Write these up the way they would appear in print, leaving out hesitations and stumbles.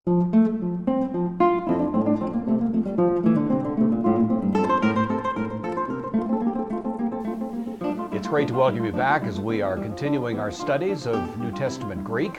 It's great to welcome you back as we are continuing our studies of New Testament Greek.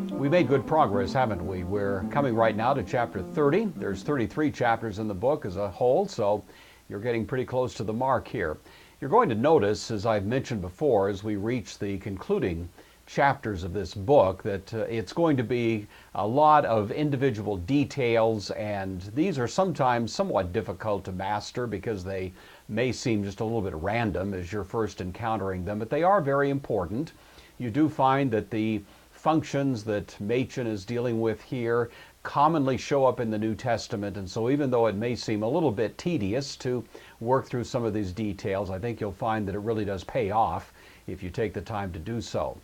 We made good progress, haven't we? We're coming right now to chapter 30. There's 33 chapters in the book as a whole, so you're getting pretty close to the mark here. You're going to notice, as I've mentioned before, as we reach the concluding chapters of this book, that it's going to be a lot of individual details, and these are sometimes somewhat difficult to master because they may seem just a little bit random as you're first encountering them, but they are very important. You do find that the functions that Machen is dealing with here commonly show up in the New Testament, and so even though it may seem a little bit tedious to work through some of these details, I think you'll find that it really does pay off if you take the time to do so.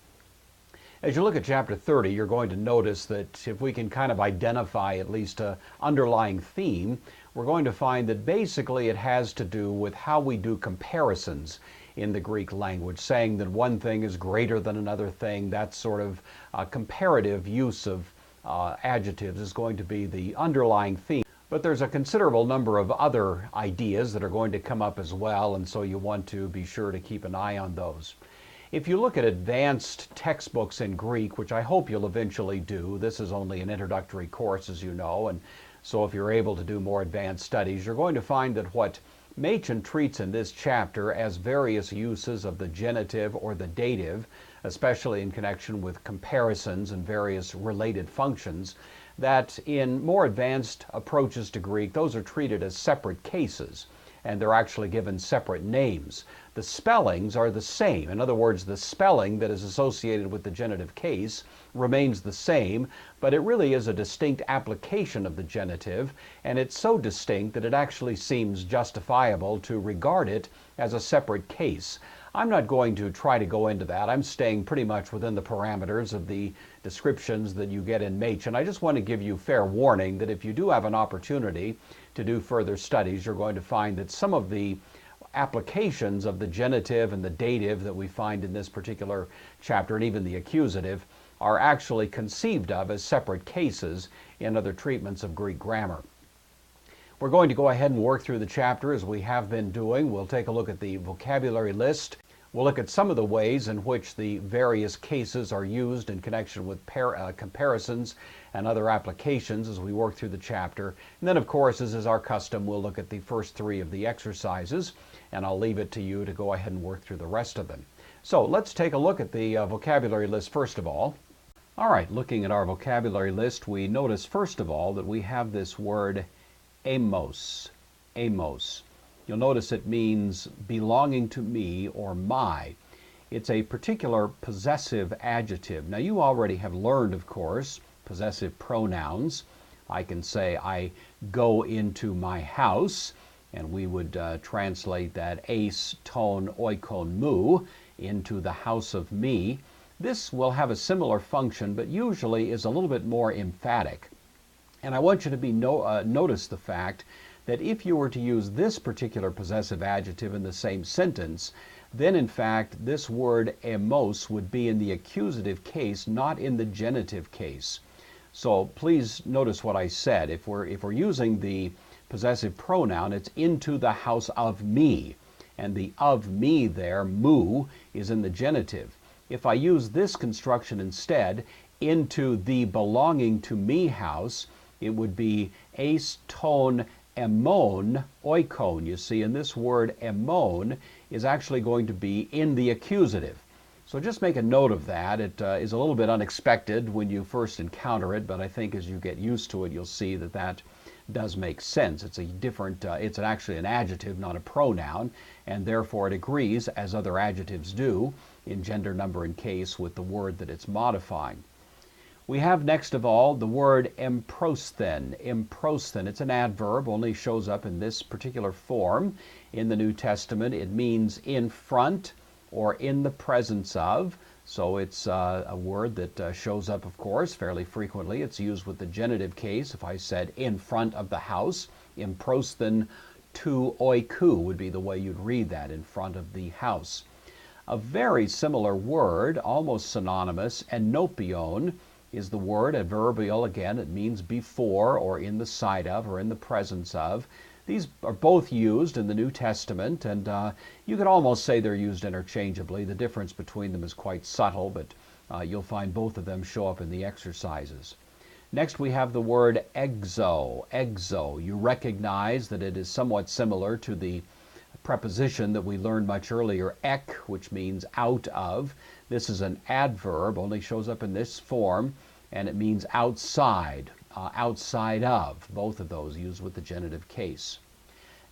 As you look at chapter 30, you're going to notice that if we can kind of identify at least an underlying theme, we're going to find that basically it has to do with how we do comparisons in the Greek language, saying that one thing is greater than another thing. That sort of comparative use of adjectives is going to be the underlying theme. But there's a considerable number of other ideas that are going to come up as well, and so you want to be sure to keep an eye on those. If you look at advanced textbooks in Greek, which I hope you'll eventually do, this is only an introductory course, as you know, and so if you're able to do more advanced studies, you're going to find that what Machen treats in this chapter as various uses of the genitive or the dative, especially in connection with comparisons and various related functions, that in more advanced approaches to Greek, those are treated as separate cases, and they're actually given separate names. The spellings are the same. In other words, the spelling that is associated with the genitive case remains the same, but it really is a distinct application of the genitive, and it's so distinct that it actually seems justifiable to regard it as a separate case. I'm not going to try to go into that. I'm staying pretty much within the parameters of the descriptions that you get in Machen. I just want to give you fair warning that if you do have an opportunity to do further studies, you're going to find that some of the applications of the genitive and the dative that we find in this particular chapter, and even the accusative, are actually conceived of as separate cases in other treatments of Greek grammar. We're going to go ahead and work through the chapter as we have been doing. We'll take a look at the vocabulary list. We'll look at some of the ways in which the various cases are used in connection with comparisons and other applications as we work through the chapter. And then, of course, as is our custom, we'll look at the first three of the exercises, and I'll leave it to you to go ahead and work through the rest of them. So let's take a look at the vocabulary list first of all. All right, looking at our vocabulary list, we notice first of all that we have this word amos. Amos. You'll notice it means belonging to me or my. It's a particular possessive adjective. Now you already have learned, of course, possessive pronouns. I can say I go into my house, and we would translate that eis ton oikon mu, into the house of me. This will have a similar function, but usually is a little bit more emphatic. And I want you to notice the fact that if you were to use this particular possessive adjective in the same sentence, then in fact this word emos would be in the accusative case, not in the genitive case. So please notice what I said. If we're using the possessive pronoun, it's into the house of me, and the of me there, mu, is in the genitive. If I use this construction instead, into the belonging to me house, it would be eis ton emon oikon. You see, and this word emon is actually going to be in the accusative. So just make a note of that. It is a little bit unexpected when you first encounter it, but I think as you get used to it, you'll see that that does make sense. It's a different, it's actually an adjective, not a pronoun, and therefore it agrees, as other adjectives do, in gender, number, and case with the word that it's modifying. We have next of all the word emprosthen. Emprosthen, it's an adverb, only shows up in this particular form in the New Testament. It means in front or in the presence of. So it's a word that shows up, of course, fairly frequently. It's used with the genitive case. If I said in front of the house, emprosthen to oikou would be the way you'd read that, in front of the house. A very similar word, almost synonymous, enopion, is the word. Adverbial, again, it means before or in the sight of or in the presence of. These are both used in the New Testament, and you could almost say they're used interchangeably. The difference between them is quite subtle, but you'll find both of them show up in the exercises. Next, we have the word exo. Exo. You recognize that it is somewhat similar to the preposition that we learned much earlier, ek, which means out of. This is an adverb, only shows up in this form, and it means outside, outside of. Both of those used with the genitive case.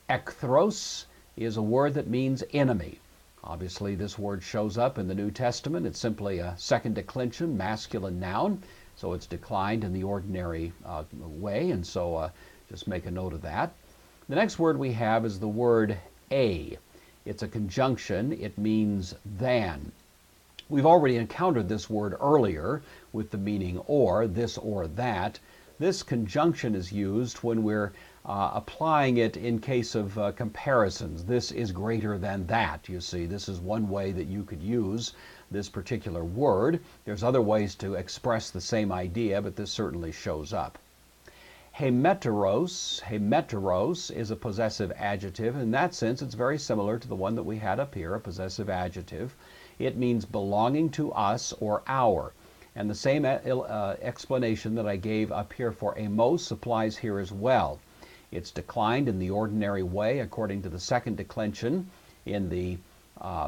Ekthros is a word that means enemy. Obviously, this word shows up in the New Testament. It's simply a second declension, masculine noun, so it's declined in the ordinary way, and so just make a note of that. The next word we have is the word a. It's a conjunction. It means than. We've already encountered this word earlier with the meaning or, this or that. This conjunction is used when we're applying it in case of comparisons. This is greater than that, you see. This is one way that you could use this particular word. There's other ways to express the same idea, but this certainly shows up. Hemeteros. Hemeteros is a possessive adjective. In that sense, it's very similar to the one that we had up here, a possessive adjective. It means belonging to us or our. And the same explanation that I gave up here for amos applies here as well. It's declined in the ordinary way according to the second declension in the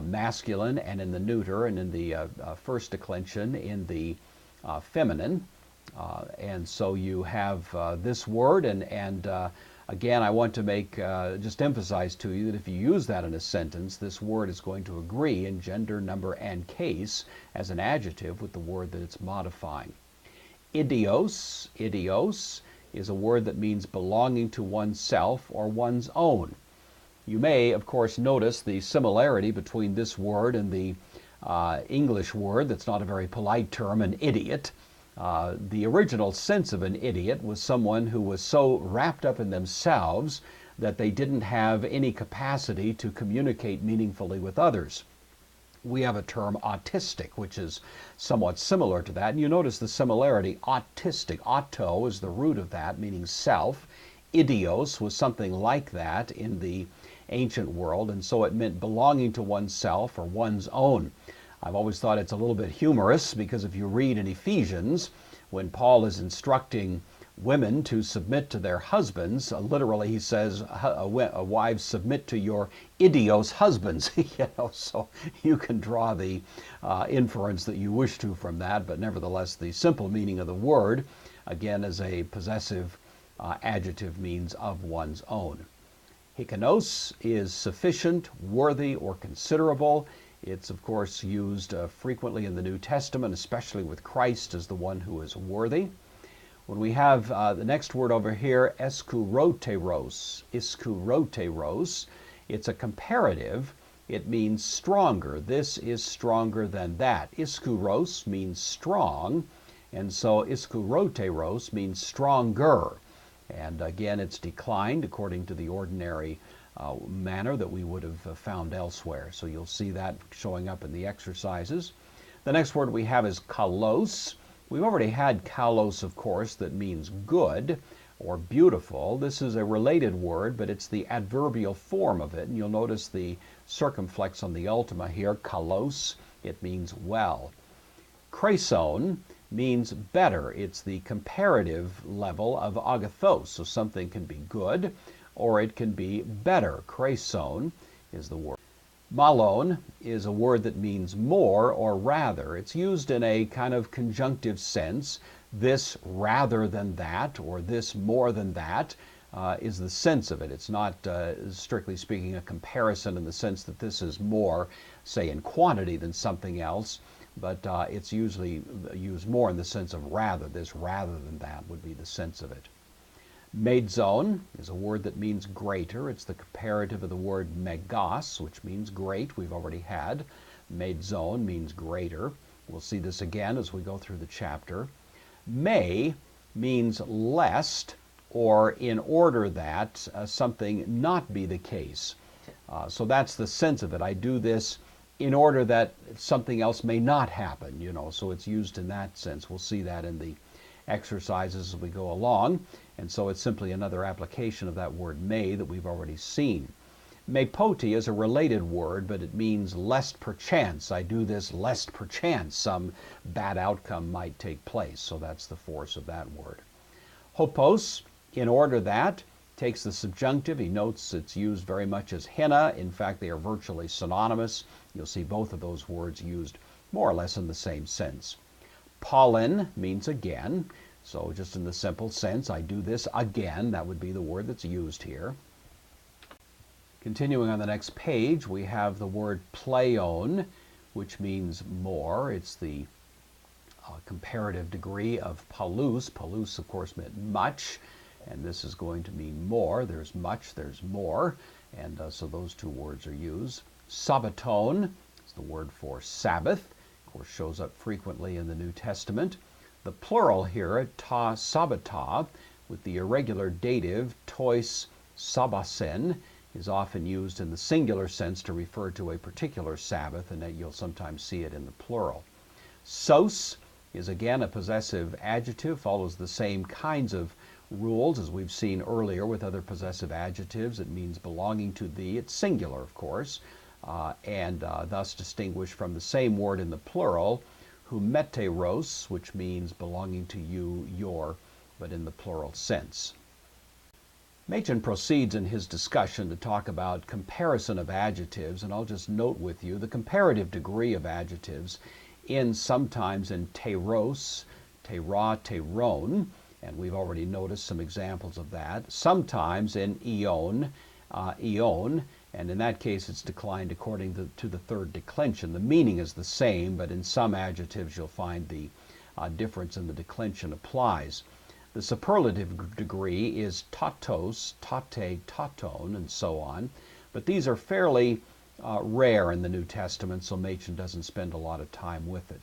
masculine and in the neuter, and in the first declension in the feminine. And so you have this word, and again, I want to make just emphasize to you that if you use that in a sentence, this word is going to agree in gender, number, and case as an adjective with the word that it's modifying. Idios. Idios is a word that means belonging to oneself or one's own. You may, of course, notice the similarity between this word and the English word that's not a very polite term, an idiot. The original sense of an idiot was someone who was so wrapped up in themselves that they didn't have any capacity to communicate meaningfully with others. We have a term autistic, which is somewhat similar to that. And you notice the similarity. Autistic, auto is the root of that, meaning self. Idios was something like that in the ancient world, and so it meant belonging to oneself or one's own. I've always thought it's a little bit humorous because if you read in Ephesians, when Paul is instructing women to submit to their husbands, literally he says, wives, submit to your idios husbands. So you can draw the inference that you wish to from that, but nevertheless the simple meaning of the word, again, as a possessive adjective, means of one's own. Hikanos is sufficient, worthy, or considerable. It's, of course, used frequently in the New Testament, especially with Christ as the one who is worthy. When we have the next word over here, eskuroteros. Eskuroteros, it's a comparative. It means stronger. This is stronger than that. Iskuros means strong, and so iskuroteros means stronger. And again, it's declined according to the ordinary manner that we would have found elsewhere. So you'll see that showing up in the exercises. The next word we have is kalos. We've already had kalos, of course, that means good or beautiful. This is a related word, but it's the adverbial form of it. And you'll notice the circumflex on the ultima here, kalos. It means well. Krason means better. It's the comparative level of agathos. So something can be good or it can be better. Krason is the word. Malon is a word that means more or rather. It's used in a kind of conjunctive sense. This rather than that, or this more than that, is the sense of it. It's not, strictly speaking, a comparison in the sense that this is more, say, in quantity than something else, but it's usually used more in the sense of rather. This rather than that would be the sense of it. Medzon is a word that means greater. It's the comparative of the word megas, which means great. We've already had. Medzon means greater. We'll see this again as we go through the chapter. Me means lest, or in order that something not be the case. So that's the sense of it. I do this in order that something else may not happen, so it's used in that sense. We'll see that in the exercises as we go along, and so it's simply another application of that word may that we've already seen. Mepoti is a related word, but it means lest perchance. I do this lest perchance some bad outcome might take place, so that's the force of that word. Hopos, in order that, takes the subjunctive. He notes it's used very much as henna. In fact, they are virtually synonymous. You'll see both of those words used more or less in the same sense. Pollen means again. So just in the simple sense, I do this again. That would be the word that's used here. Continuing on the next page, we have the word pleon, which means more. It's the comparative degree of palus. Palus, of course, meant much, and this is going to mean more. There's much, there's more, and so those two words are used. Sabbaton is the word for Sabbath. Of course, shows up frequently in the New Testament. The plural here, ta sabbata, with the irregular dative tois sabbasen, is often used in the singular sense to refer to a particular Sabbath, and that you'll sometimes see it in the plural. Sos is again a possessive adjective, follows the same kinds of rules as we've seen earlier with other possessive adjectives. It means belonging to thee. It's singular, of course, and thus distinguished from the same word in the plural, humeteros, which means belonging to you, your, but in the plural sense. Machen proceeds in his discussion to talk about comparison of adjectives, and I'll just note with you the comparative degree of adjectives ends sometimes in teros, tera, teron, and we've already noticed some examples of that. Sometimes in eon, eon, and in that case it's declined according to the third declension. The meaning is the same, but in some adjectives you'll find the difference in the declension applies. The superlative degree is tatos, tate, taton, and so on, but these are fairly rare in the New Testament, so Machen doesn't spend a lot of time with it.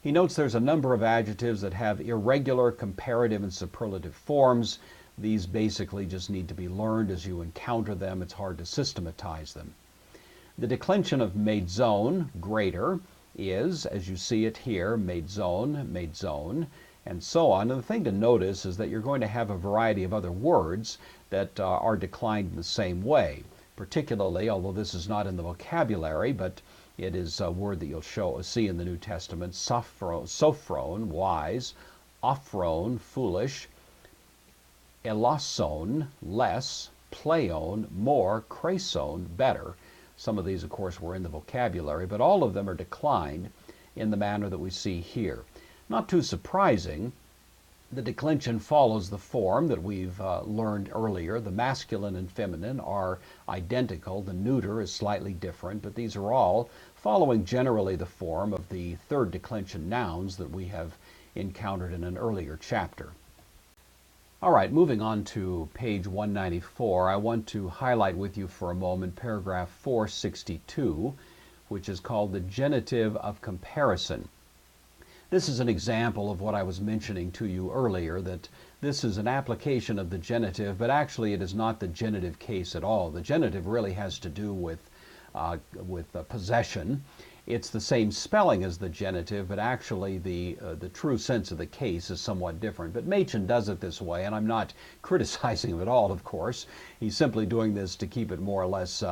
He notes there's a number of adjectives that have irregular comparative and superlative forms. These basically just need to be learned as you encounter them. It's hard to systematize them. The declension of madzon, greater, is, as you see it here, madzon, madzon, and so on. And the thing to notice is that you're going to have a variety of other words that are declined in the same way. Particularly, although this is not in the vocabulary, but it is a word that you'll see in the New Testament, sophron, wise, ophron, foolish, elason, less, pleon, more, chreson, better. Some of these, of course, were in the vocabulary, but all of them are declined in the manner that we see here. Not too surprising, the declension follows the form that we've learned earlier. The masculine and feminine are identical. The neuter is slightly different, but these are all following generally the form of the third declension nouns that we have encountered in an earlier chapter. All right, moving on to page 194, I want to highlight with you for a moment paragraph 462, which is called the Genitive of Comparison. This is an example of what I was mentioning to you earlier, that this is an application of the genitive, but actually it is not the genitive case at all. The genitive really has to do with possession. It's the same spelling as the genitive, but actually the true sense of the case is somewhat different. But Machen does it this way, and I'm not criticizing him at all, of course. He's simply doing this to keep it more or less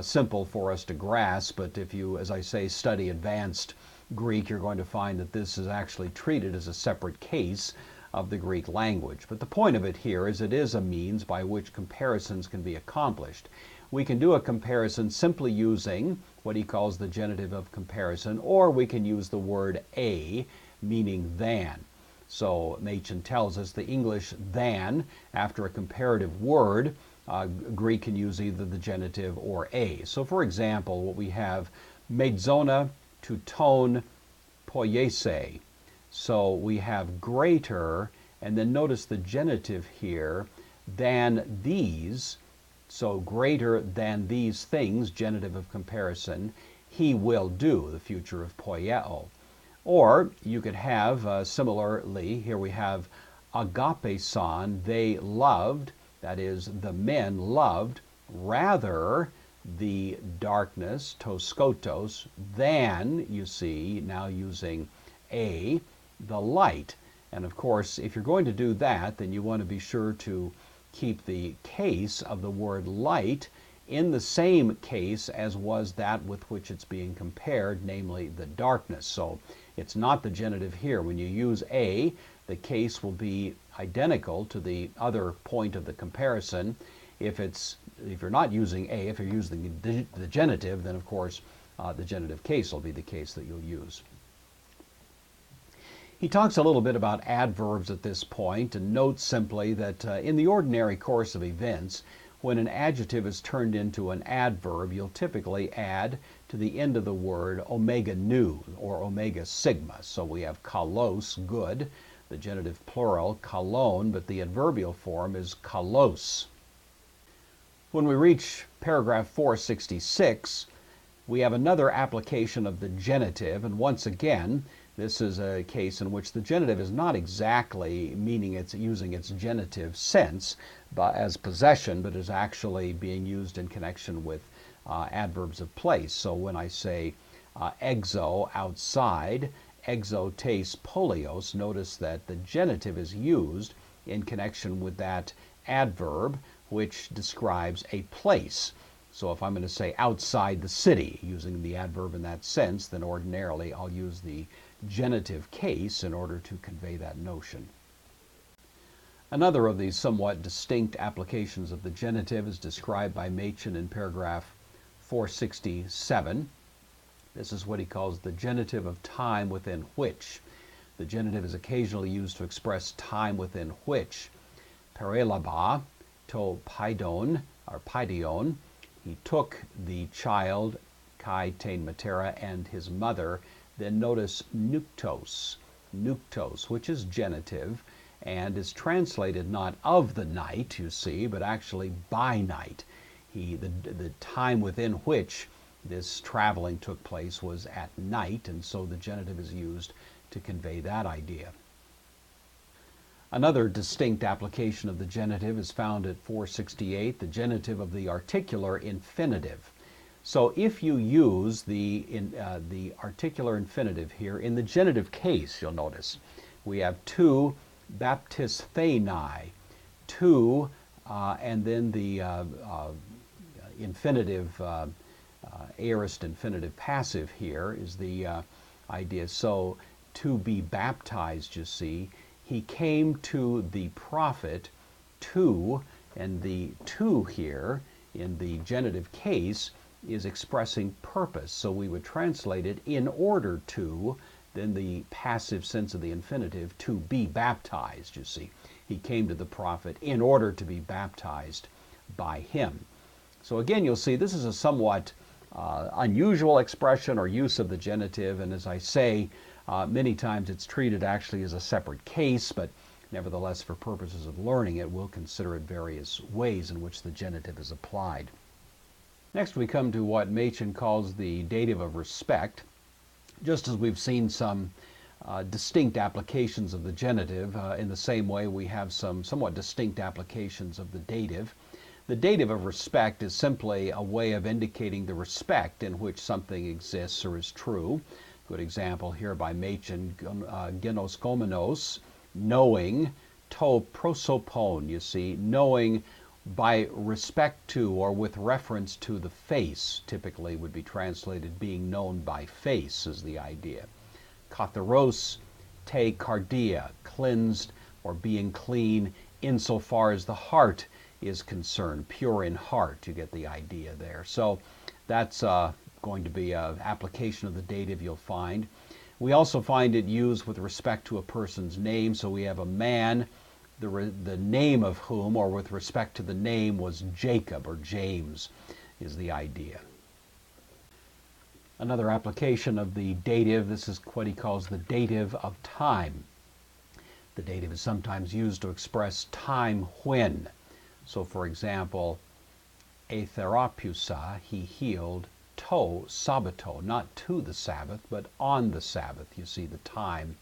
simple for us to grasp. But if you, as I say, study advanced Greek, you're going to find that this is actually treated as a separate case of the Greek language. But the point of it here is it is a means by which comparisons can be accomplished. We can do a comparison simply using what he calls the genitive of comparison, or we can use the word a, meaning than. So Machen tells us the English than, after a comparative word, Greek can use either the genitive or a. So for example, what we have, medzona to tone poiese. So we have greater, and then notice the genitive here, than these. So greater than these things, genitive of comparison, he will do, the future of poieo. Or you could have, similarly, here we have agapeson, they loved, that is, the men loved, rather the darkness, to skotos, than, you see, now using a, the light. And of course, if you're going to do that, then you want to be sure to keep the case of the word light in the same case as was that with which it's being compared, namely the darkness. So it's not the genitive here. When you use a, the case will be identical to the other point of the comparison. If you're not using a, if you're using the genitive, then of course the genitive case will be the case that you'll use. He talks a little bit about adverbs at this point and notes simply that in the ordinary course of events, when an adjective is turned into an adverb, you'll typically add to the end of the word omega nu or omega sigma. So we have kalos, good, the genitive plural, kalon, but the adverbial form is kalos. When we reach paragraph 466, we have another application of the genitive, and once again, this is a case in which the genitive is not exactly meaning it's using its genitive sense as possession, but is actually being used in connection with adverbs of place. So when I say exo, outside, exotes polios, notice that the genitive is used in connection with that adverb which describes a place. So if I'm going to say outside the city, using the adverb in that sense, then ordinarily I'll use the genitive case in order to convey that notion. Another of these somewhat distinct applications of the genitive is described by Machen in paragraph 467. This is what he calls the genitive of time within which. The genitive is occasionally used to express time within which. Perelaba to paidon, or paidion, he took the child, kai tein matera, and his mother. Then notice nuktos, which is genitive, and is translated not of the night, you see, but actually by night. The time within which this traveling took place was at night, and so the genitive is used to convey that idea. Another distinct application of the genitive is found at 468, the genitive of the articular infinitive. So if you use the articular infinitive here, in the genitive case, you'll notice, we have two baptistheni, two, and then the infinitive, aorist infinitive passive here is the idea. So to be baptized, you see, he came to the prophet to, and the to here in the genitive case is expressing purpose. So we would translate it in order to, then the passive sense of the infinitive, to be baptized, you see. He came to the prophet in order to be baptized by him. So again, you'll see this is a somewhat unusual expression or use of the genitive, and as I say, many times it's treated actually as a separate case, but nevertheless, for purposes of learning it, we'll consider it various ways in which the genitive is applied. Next, we come to what Machen calls the dative of respect. Just as we've seen some distinct applications of the genitive, in the same way we have some somewhat distinct applications of the dative. The dative of respect is simply a way of indicating the respect in which something exists or is true. Good example here by Machen, genoskomenos, knowing, to prosopon, you see, knowing by respect to or with reference to the face, typically would be translated being known by face is the idea. Katharos, te cardia, cleansed or being clean insofar as the heart is concerned, pure in heart, you get the idea there. So that's going to be an application of the dative you'll find. We also find it used with respect to a person's name. So we have a man, the name of whom, or with respect to the name, was Jacob or James, is the idea. Another application of the dative, this is what he calls the dative of time. The dative is sometimes used to express time when. So for example, atherapusa, he healed, to sabbato, not to the Sabbath, but on the Sabbath. You see the time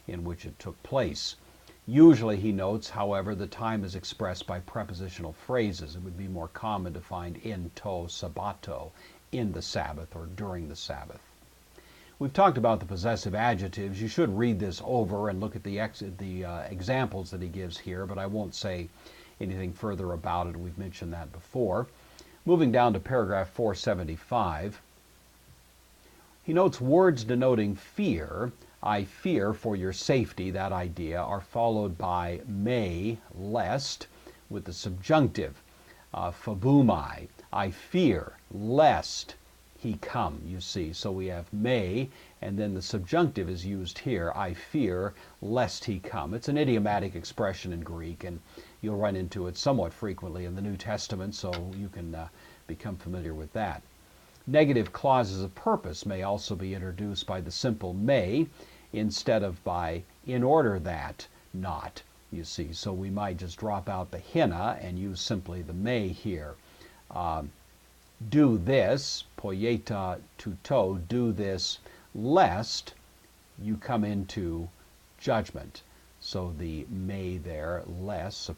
in which it took place. Usually, he notes, however, the time is expressed by prepositional phrases. It would be more common to find in to sabbato, in the Sabbath or during the Sabbath. We've talked about the possessive adjectives. You should read this over and look at the examples that he gives here, but I won't say anything further about it. We've mentioned that before. Moving down to paragraph 475, he notes words denoting fear. I fear for your safety, that idea, are followed by may, lest, with the subjunctive. Phobumai, I fear, lest he come, you see. So we have may, and then the subjunctive is used here. I fear, lest he come. It's an idiomatic expression in Greek, and you'll run into it somewhat frequently in the New Testament, so you can become familiar with that. Negative clauses of purpose may also be introduced by the simple may instead of by in order that, not, you see. So we might just drop out the hina and use simply the may here. Do this, poieta tuto, do this, lest you come into judgment. So the may there, less,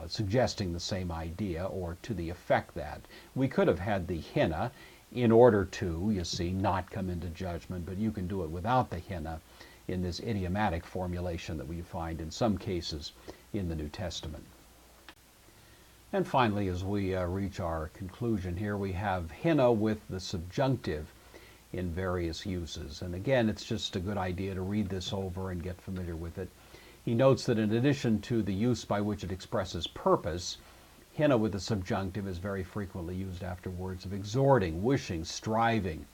suggesting the same idea, or to the effect that. We could have had the hina, in order to, you see, not come into judgment, but you can do it without the hina in this idiomatic formulation that we find in some cases in the New Testament. And finally, as we reach our conclusion here, we have hina with the subjunctive in various uses. And again, it's just a good idea to read this over and get familiar with it. He notes that in addition to the use by which it expresses purpose, hina with the subjunctive is very frequently used after words of exhorting, wishing, striving.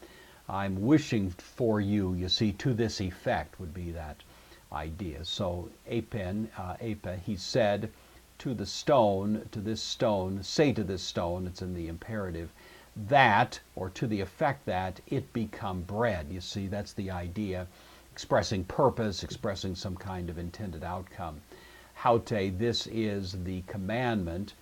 I'm wishing for you, you see, to this effect would be that idea. So, apen, he said, to the stone, to this stone, say to this stone, it's in the imperative, that, or to the effect that, it become bread. You see, that's the idea, expressing purpose, expressing some kind of intended outcome. Haute, this is the commandment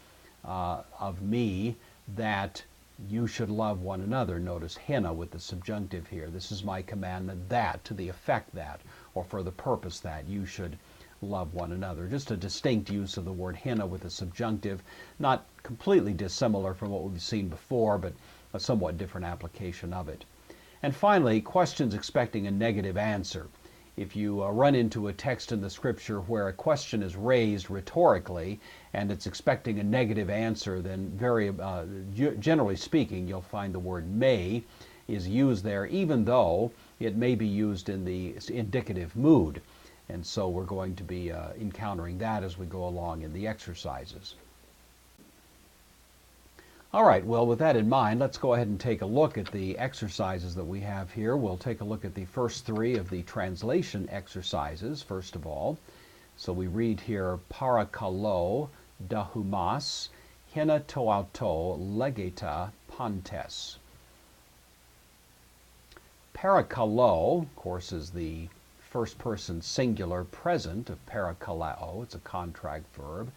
of me that you should love one another. Notice hina with the subjunctive here. This is my commandment that, to the effect that, or for the purpose that you should love one another. Just a distinct use of the word hina with the subjunctive, not completely dissimilar from what we've seen before, but a somewhat different application of it. And finally, questions expecting a negative answer. If you run into a text in the scripture where a question is raised rhetorically and it's expecting a negative answer, then generally speaking, you'll find the word may is used there, even though it may be used in the indicative mood. And so we're going to be encountering that as we go along in the exercises. All right, well, with that in mind, let's go ahead and take a look at the exercises that we have here. We'll take a look at the first three of the translation exercises, first of all. So we read here, parakalo dahumas, hina toauto legeta pantes. Parakalo, of course, is the first person singular present of parakalao. It's a contract verb.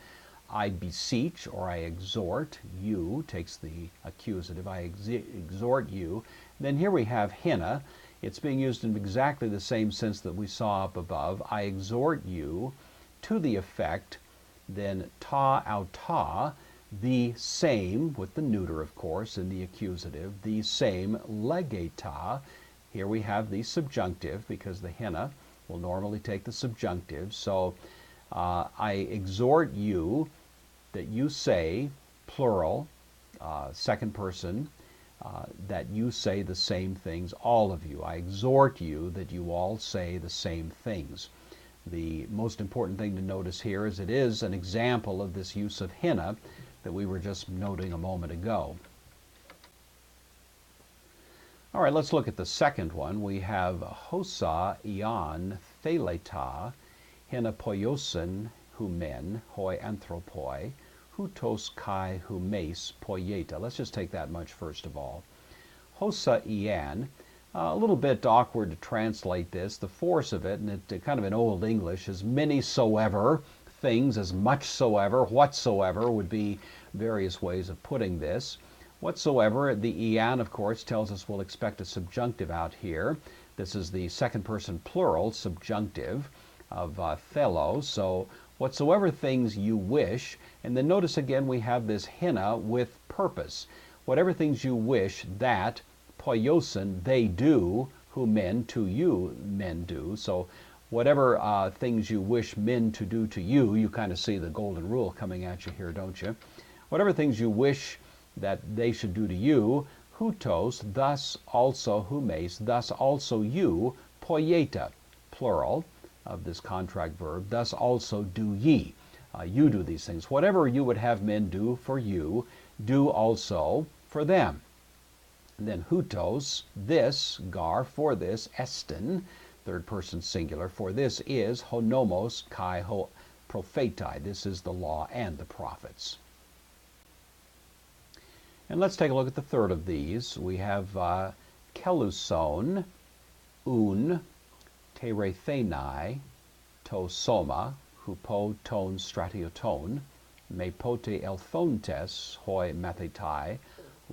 I beseech, or I exhort you, takes the accusative, I exhort you. Then here we have hina. It's being used in exactly the same sense that we saw up above. I exhort you, to the effect, then ta auta, the same, with the neuter of course, in the accusative, the same legeta. Here we have the subjunctive, because the hina will normally take the subjunctive. So I exhort you, that you say, plural, second person, that you say the same things, all of you. I exhort you that you all say the same things. The most important thing to notice here is it is an example of this use of hina that we were just noting a moment ago. All right, let's look at the second one. We have hosa ian theleta hina poiosin humen hoi anthropoi hutos kai humes poieta. Let's just take that much first of all. Hosa ian, a little bit awkward to translate this. The force of it, and it kind of in Old English, is many soever things, as much soever, whatsoever would be various ways of putting this. Whatsoever, the ian, of course, tells us we'll expect a subjunctive out here. This is the second person plural subjunctive of thelo, so whatsoever things you wish. And then notice again we have this hina with purpose. Whatever things you wish that poiosin they do, who men to you men do. So whatever things you wish men to do to you, you kind of see the golden rule coming at you here, don't you? Whatever things you wish that they should do to you, hutos, thus also humes, thus also you, poieta, plural of this contract verb, thus also do ye. You do these things. Whatever you would have men do for you, do also for them. And then hutos, this, gar, for this, estin, third person singular, for this is honomos kai ho prophetai. This is the law and the prophets. And let's take a look at the third of these. We have keluson, un, terethenai, to soma, hupo ton stratioton, me pote elthontes, hoi mathetai,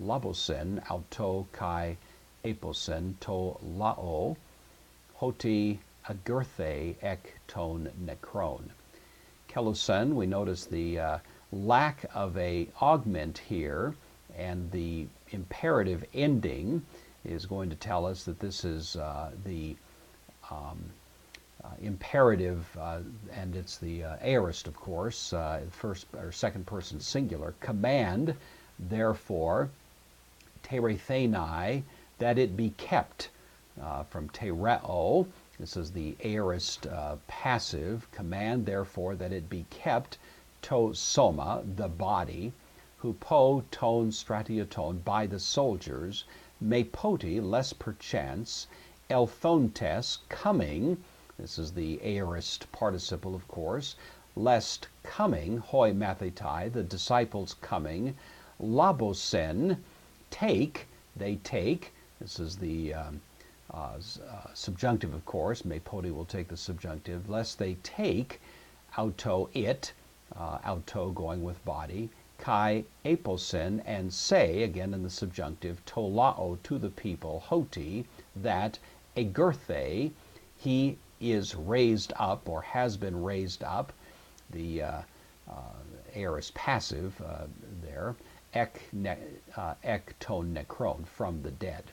labosen, auto kai aposen, to lao, hoti agurthe ek ton necron. Kelusen, we notice the lack of a augment here, and the imperative ending is going to tell us that this is the imperative, and it's the aorist, of course, first or second person singular. Command, therefore, terethenai, that it be kept, from tereo. This is the aorist passive. Command, therefore, that it be kept, to soma, the body, hupo ton stratioton, by the soldiers, me poti, lest perchance, elthontes, coming, this is the aorist participle, of course, lest coming, hoi mathetai, the disciples coming, labosen, take, they take, this is the subjunctive, of course, me poti will take the subjunctive, lest they take, auto it, auto going with body, kai aposen, and say, again in the subjunctive, to lao, to the people, hoti, that agurthe, he is raised up or has been raised up, the aorist passive there, ek ton necron, from the dead.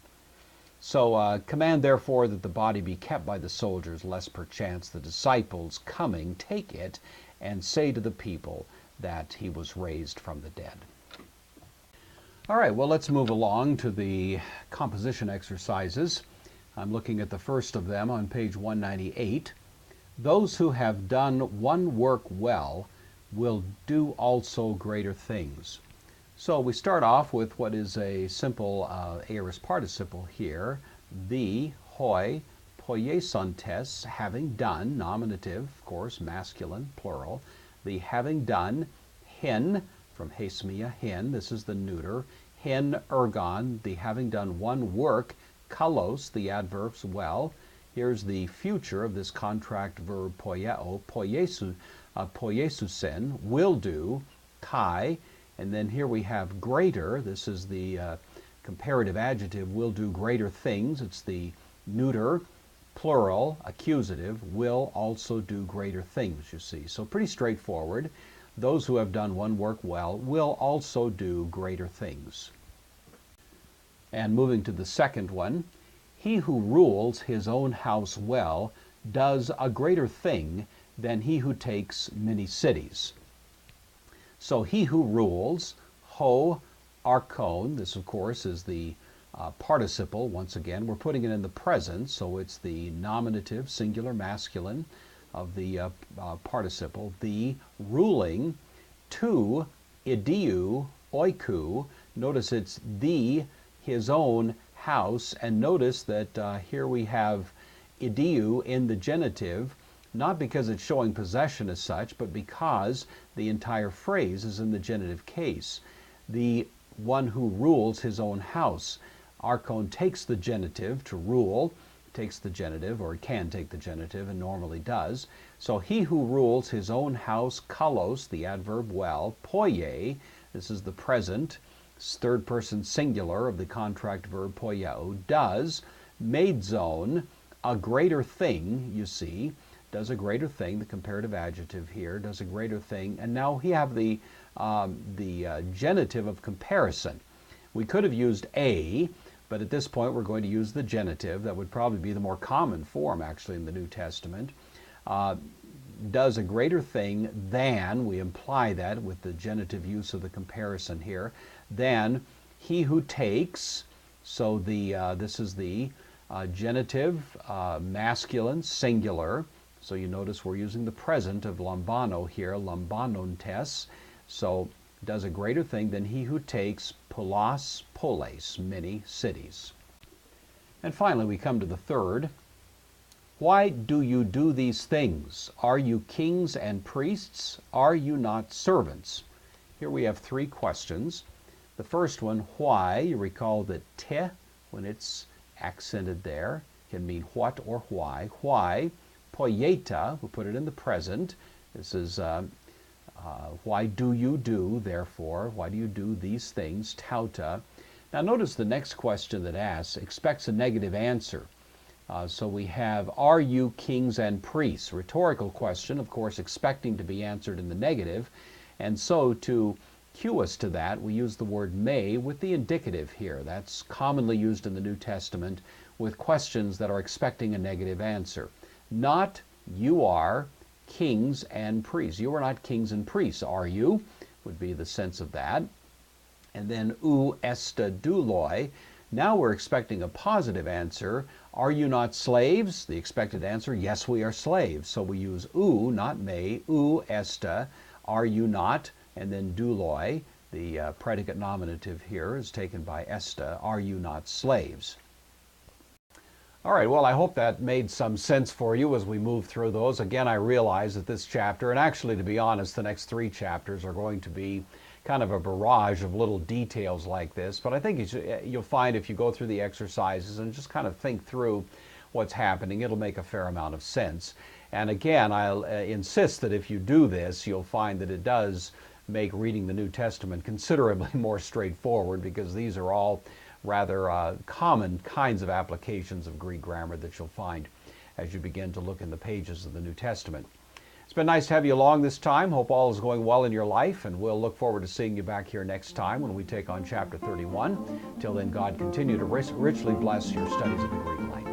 So command therefore that the body be kept by the soldiers, lest perchance the disciples coming take it and say to the people that he was raised from the dead. All right, well, let's move along to the composition exercises. I'm looking at the first of them on page 198. Those who have done one work well will do also greater things. So we start off with what is a simple aorist participle here, the, hoi, poiesontes, having done, nominative, of course, masculine, plural, the having done, hen, from hesmia, hen, this is the neuter, hen ergon, the having done one work, kalos, the adverbs well. Here's the future of this contract verb poieo, poiesusen, will do, kai, and then here we have greater, this is the comparative adjective, will do greater things, it's the neuter, plural, accusative, will also do greater things, you see. So pretty straightforward. Those who have done one work well will also do greater things. And moving to the second one, he who rules his own house well does a greater thing than he who takes many cities. So he who rules, ho archon, this of course is the participle. Once again, we're putting it in the present, so it's the nominative, singular, masculine of the participle. The ruling, to idiu oiku, notice it's the, his own house, and notice that here we have idiu in the genitive, not because it's showing possession as such, but because the entire phrase is in the genitive case. The one who rules his own house. Archon takes the genitive to rule, takes the genitive, or can take the genitive, and normally does. So he who rules his own house, kalos, the adverb well, poie, this is the present, third person singular of the contract verb poieo, does, made zone, a greater thing, you see, does a greater thing, the comparative adjective here does a greater thing, and now we have the genitive of comparison. We could have used a, but at this point we're going to use the genitive. That would probably be the more common form actually in the New Testament. Does a greater thing than, we imply that with the genitive use of the comparison here, than he who takes. So this is the genitive, masculine, singular. So you notice we're using the present of lambano here, lambanontes. So does a greater thing than he who takes polos, polis, many cities. And finally we come to the third. Why do you do these things? Are you kings and priests? Are you not servants? Here we have three questions. The first one, why, you recall that te, when it's accented there, can mean what or why. Why? Poieta, we put it in the present. This is why do you do, therefore, why do you do these things, tauta. Now notice the next question that asks, expects a negative answer. So we have, are you kings and priests? Rhetorical question, of course, expecting to be answered in the negative. And so to cue us to that, we use the word may with the indicative here. That's commonly used in the New Testament with questions that are expecting a negative answer. Not you are kings and priests. You are not kings and priests, are you? Would be the sense of that. And then ou esta douloi. Now we're expecting a positive answer. Are you not slaves? The expected answer, yes, we are slaves. So we use ou, not may, ou esta, are you not? And then douloi, the predicate nominative here is taken by esta, are you not slaves? All right, well, I hope that made some sense for you as we move through those. Again, I realize that this chapter, and actually, to be honest, the next three chapters are going to be kind of a barrage of little details like this, but I think you'll find if you go through the exercises and just kind of think through what's happening, it'll make a fair amount of sense. And again, I'll insist that if you do this, you'll find that it does make reading the New Testament considerably more straightforward, because these are all rather common kinds of applications of Greek grammar that you'll find as you begin to look in the pages of the New Testament. It's been nice to have you along this time. Hope all is going well in your life, and we'll look forward to seeing you back here next time when we take on chapter 31. Till then, God continue to richly bless your studies of the Greek language.